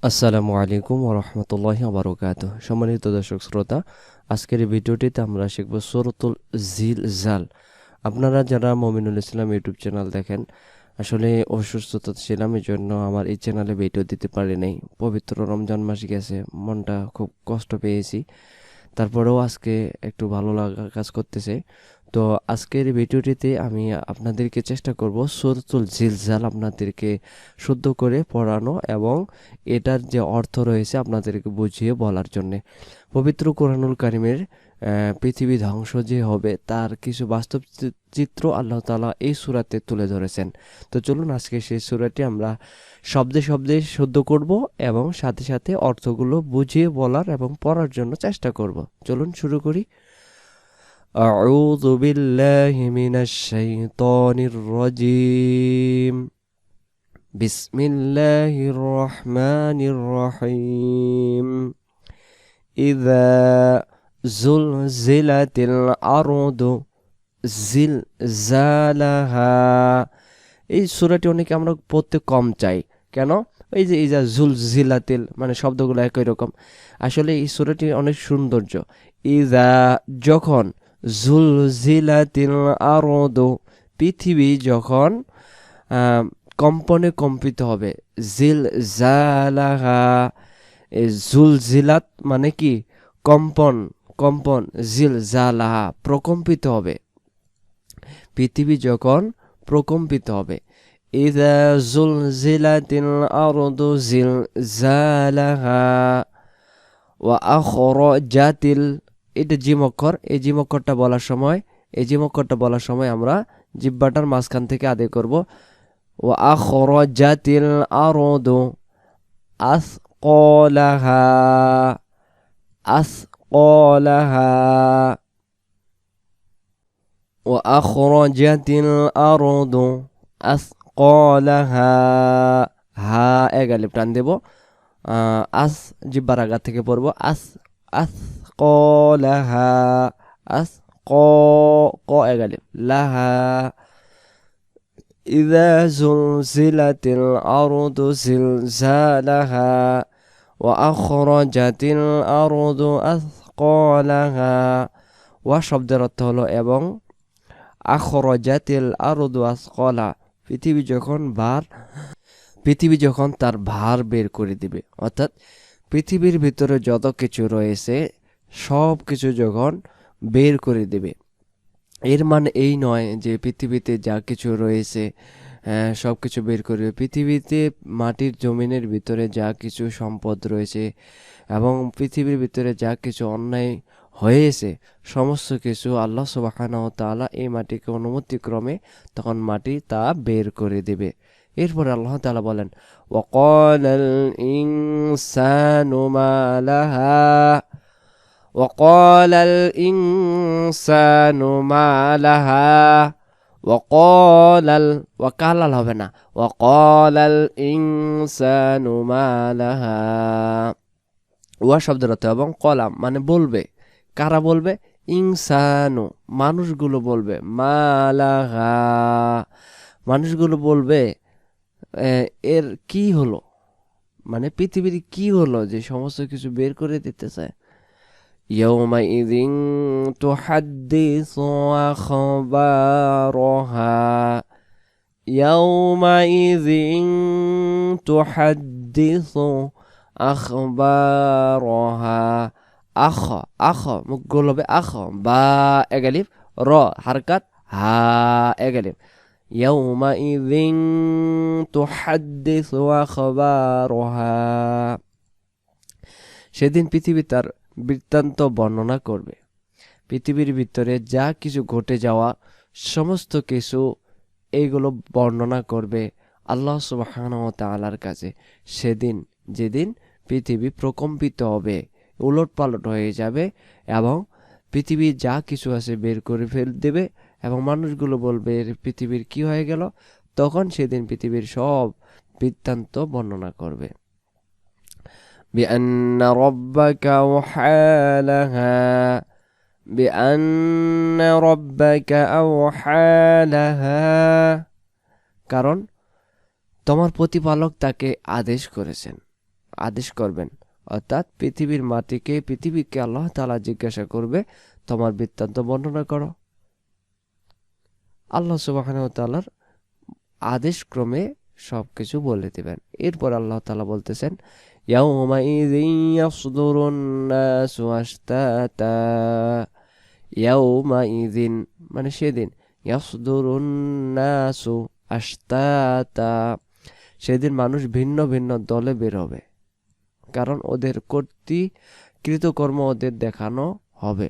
আসসালামু আলাইকুম ওরহমতুল্লাহি ওবারাকাতুহ। সম্মানিত দর্শক শ্রোতা, আজকের এই ভিডিওটিতে আমরা শিখব সূরাতুল জিলজাল। আপনারা যারা মমিনুল ইসলাম ইউটিউব চ্যানেল দেখেন, আসলে অসুস্থতা ছিলাম, এই জন্য আমার এই চ্যানেলে ভিডিও দিতে পারি নাই। পবিত্র রমজান মাস গেছে, মনটা খুব কষ্ট পেয়েছি। তারপরেও আজকে একটু ভালো লাগা কাজ করতেছে। তো আজকের এই ভিডিওটিতে আমি আপনাদেরকে চেষ্টা করব সূরাতুল জিলজাল আপনাদেরকে শুদ্ধ করে পড়ানো এবং এটার যে অর্থ রয়েছে আপনাদেরকে বুঝিয়ে বলার জন্যে। পবিত্র কোরআনুল কারিমের পৃথিবী ধ্বংস যে হবে তার কিছু বাস্তব চিত্র আল্লাহ তাআলা এই সূরাতে তুলে ধরেছেন। তো চলুন আজকে সেই সূরাটি আমরা শব্দে শব্দে শুদ্ধ করব এবং সাথে সাথে অর্থগুলো বুঝিয়ে বলার এবং পড়ার জন্য চেষ্টা করব। চলুন শুরু করি। আউযু বিল্লাহি মিনাশ শাইতানির রাজিম। বিসমিল্লাহির রহমানির রহিম। ইযা জুলজিলাতিল আরদু জিলজালাহা। এই সূরাটি অনেকে আমরা পড়তে কম চাই। কেন? এই যে ইজা জুলজিলাতিল, মানে শব্দগুলো একই রকম। আসলে এই সূরাটি অনেক সৌন্দর্য। ইজা যখন, জুলজিলাতিল আরদু পৃথিবী যখন কম্পনে কম্পিত হবে। জিলজালাহা, এই জুলজিলাত মানে কি? কম্পন, কম্পন। জিলজালাহা প্রকম্পিত হবে, পৃথিবী যখন প্রকম্পিত হবে। ইযা জুলজিলাতিল আরদু জিলজালাহা ওয়া আখরাজাতিল, এটা জিম অক্ষর। এই জিম অক্ষরটা বলার সময়, এই জিম অক্ষরটা বলার সময় আমরা জিহ্বাটার মাঝখান থেকে আদায় করব। ওয়া আখরাজাতিল আরদু আসqalaha, আসqalaha ওয়া আখরাজাতিল আরদু আসqalaha। হা এগালিপ টান দেব। আস জিব্বার আগা থেকে পড়ব। আস, আসqalaha, আস ক, ক এগালিপ লাহা। ইযা জুলজিলাতিল আরদু জিলজালাহা ওয়া আখরাজাতিল আরদু আসqalaha। ওয়া শব্দের অর্থ হলো এবং, আখরাজাতিল আরদু আসqala পৃথিবী যখন তার ভার বের করে দিবে, অর্থাৎ পৃথিবীর ভিতরে যত কিছু রয়েছে সব কিছু যখন বের করে দেবে। এর মানে এই নয় যে পৃথিবীতে যা কিছু রয়েছে সব কিছু বের করবে। পৃথিবীতে মাটির জমিনের ভিতরে যা কিছু সম্পদ রয়েছে এবং পৃথিবীর ভিতরে যা কিছু অন্যায় হয়েছে সমস্ত কিছু আল্লাহ সুবহানাহু ওয়া তাআলা এই মাটিকে অনুমতিক্রমে তখন মাটি তা বের করে দেবে। এরপরে আল্লাহ তাআলা বলেন, ওয়াকালাল ইনসানু মা লাহা, ওয়াকালাল ইনসানু মা লাহা। ওয়াকালাল, ওয়াকালাল হবে না, ওয়াকালাল ইনসানু মা লাহা। ওয়া শব্দের অর্থ এবং, কলাম মানে বলবে। কারা বলবে? ইনসানু মানুষগুলো বলবে। মা লাহা মানুষগুলো বলবে এর কি হলো, মানে পৃথিবীর কি হলো যে সমস্ত কিছু বের করে দিতে চায়। ইয়াউমাইযিন তুহাদ্দিসু আখবারহা, ইয়াউমাইযিন তুহাদ্দিসু আখবারহা। আখ, আখ মুখ গোল হবে। আখ বা এগালিফ, র হারকাত, হা এগালিফ। ইয়াউমাইযিন তুহাদ্দিসু আখবারহা। সেদিন পৃথিবী তার বৃত্তান্ত বর্ণনা করবে। পৃথিবীর ভিতরে যা কিছু ঘটে যাওয়া সমস্ত কিছু এইগুলো বর্ণনা করবে আল্লাহ সুবহানাহু ওয়া তাআলার কাছে। সেদিন, যেদিন পৃথিবী প্রকম্পিত হবে, উলটপালট হয়ে যাবে এবং পৃথিবীর যা কিছু আছে বের করে দেবে এবং মানুষগুলো বলবে পৃথিবীর কি হয়ে গেল। তখন সেদিন পৃথিবীর সব বৃত্তান্ত বর্ণনা করবে। বিআন্না রাব্বাকা আওহালাহা, বিআন্না রাব্বাকা আওহালাহা, কারণ তোমার প্রতিপালক তাকে আদেশ করেছেন। আদেশ করবেন, অর্থাৎ পৃথিবীকে আল্লাহ তাআলা জিজ্ঞাসা করবে তোমার বৃত্তান্ত বর্ণনা করো। আল্লাহ সুবহানাহু ওয়া তাআলার আদেশ ক্রমে সবকিছু বলে দিবেন। এরপর আল্লাহ তাআলা বলতেছেন ইয়াউমাইযিন ইয়াসদুরুন নাসু আশতাতা, ইয়াউমাইযিন মানে সেদিন, ইয়াসদুরুন নাসু আশতাতা, সেদিন মানুষ ভিন্ন ভিন্ন দলে বের হবে, কারণ ওদের কৃতকর্ম ওদের দেখানো হবে।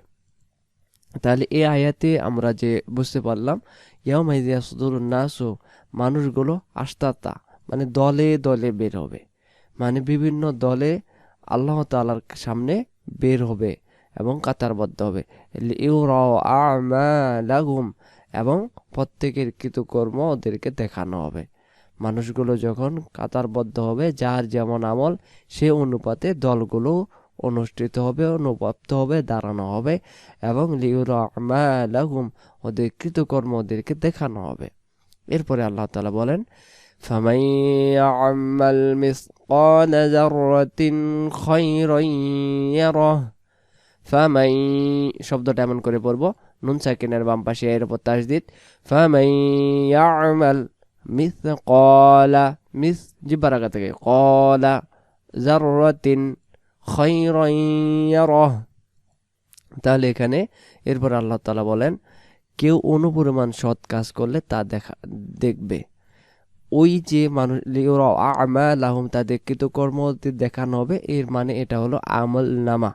তাহলে এই আয়াতে আমরা যে বুঝতে পারলাম ইয়াউমাইযিন ইয়াসদুরুন নাসু, মানুষগুলো আশতাতা মানে দলে দলে বের হবে, মানে বিভিন্ন দলে আল্লাহ তাআলার সামনে বের হবে এবং কাতারবদ্ধ হবে। লিইউরাউ আমালাহুম, এবং প্রত্যেকের কৃতকর্ম ওদেরকে দেখানো হবে। মানুষগুলো যখন কাতারবদ্ধ হবে, যার যেমন আমল সে অনুপাতে দলগুলো অনুষ্ঠিত হবে, অনুপ্রাপ্ত হবে, দাঁড়ানো হবে, এবং লিইউরাউ আমালাহুম ওদের কৃতকর্ম ওদেরকে দেখানো হবে। এরপরে আল্লাহ তাআলা বলেন ফামান ইয়া'মাল মিসকালা যাররাতিন খায়রান ইয়ারাহ, ফামান শব্দটা এমন করে পড়ব, নুন সাকিনের বাম পাশে এর উপর তাসদীদ, ফামান ইয়া'মাল মিসকালা, জিহ্বার আগা থেকে ক্বালা, যাররাতিন খায়রান ইয়ারাহ। তাহলে এখানে এরপর আল্লাহ তাআলা বলেন কেউ অনুপরিমাণ সৎ কাজ করলে তা দেখবে। ওই যে মানুষ লিউরাউ আমালাহুম তাদের কৃতকর্ম দেখানো হবে, এর মানে এটা হলো আমল নামা,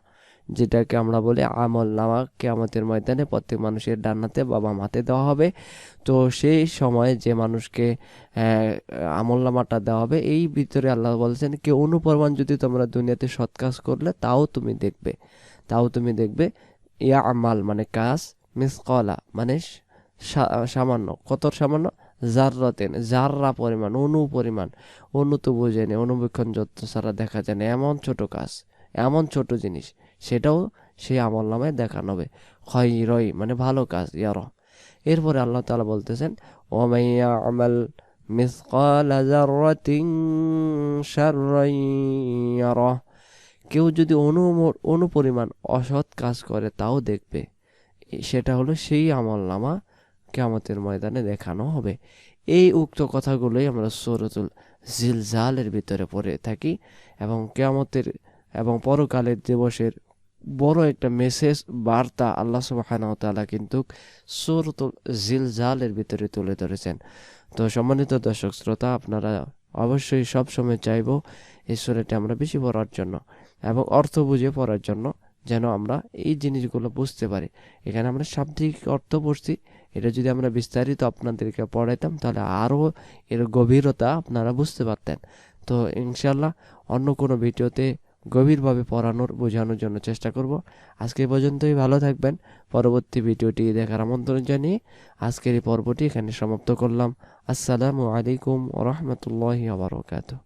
যেটাকে আমরা বলি আমল নামা। কিয়ামতের ময়দানে প্রত্যেক মানুষের ডান্নাতে বা বাম হাতে দেওয়া হবে। তো সেই সময় যে মানুষকে আমল নামাটা দেওয়া হবে, এই ভিতরে আল্লাহ বলছেন কেউ অনুপরিমাণ যদি তোমরা দুনিয়াতে সৎ কাজ করলে তাও তুমি দেখবে। ইয়া আমাল মানে কাজ, মিসকালা মানে সামান্য, কত সামান্য, জাররাতেন জাররা পরিমাণ, অনু তো বোঝে না, অনুবীক্ষণ যত ছাড়া দেখা যায় না, এমন ছোট কাজ, এমন ছোট জিনিস, সেটাও সেই আমল নামায় দেখানো হবে। খায়রাই মানে ভালো কাজ, ইয়ারা। এরপরে আল্লাহ তাআলা বলতেছেন ওয়া ইয়া'মাল মিসকালা যাররাতিন শাররান ইয়ারা, কেউ যদি অনুপরিমাণ অসৎ কাজ করে তাও দেখবে, সেটা হলো সেই আমল নামা কিয়ামতের ময়দানে দেখানো হবে। এই উক্ত কথাগুলোই আমরা সূরাতুল জিলজালের ভিতরে পড়ে থাকি, এবং কিয়ামতের এবং পরকালের দিবসের বড় একটা মেসেজ বার্তা আল্লাহ সুবহানাহু ওয়া তাআলা কিন্তু সূরাতুল জিলজালের ভিতরে তুলে ধরেছেন। তো সম্মানিত দর্শক শ্রোতা, আপনারা অবশ্যই সবসময় চাইবো এই সূরাটি আমরা বেশি পড়ার জন্য এবং অর্থ বুঝে পড়ার জন্য, যেন আমরা এই জিনিসগুলো বুঝতে পারি। এখানে আমরা শাব্দিক অর্থ পড়ছি, এটা যদি আমরা বিস্তারিত আপনাদেরকে পড়াইতাম তাহলে আরও এর গভীরতা আপনারা বুঝতে পারতেন। তো ইনশাআল্লাহ অন্য কোনো ভিডিওতে গভীরভাবে বোঝানোর জন্য চেষ্টা করব। আজকে পর্যন্তই, ভালো থাকবেন। পরবর্তী ভিডিওটি দেখার আমন্ত্রণ জানিয়ে আজকের এই পর্বটি এখানে সমাপ্ত করলাম। আসসালামু আলাইকুম ওয়া রাহমাতুল্লাহি ওয়া বারাকাতুহু।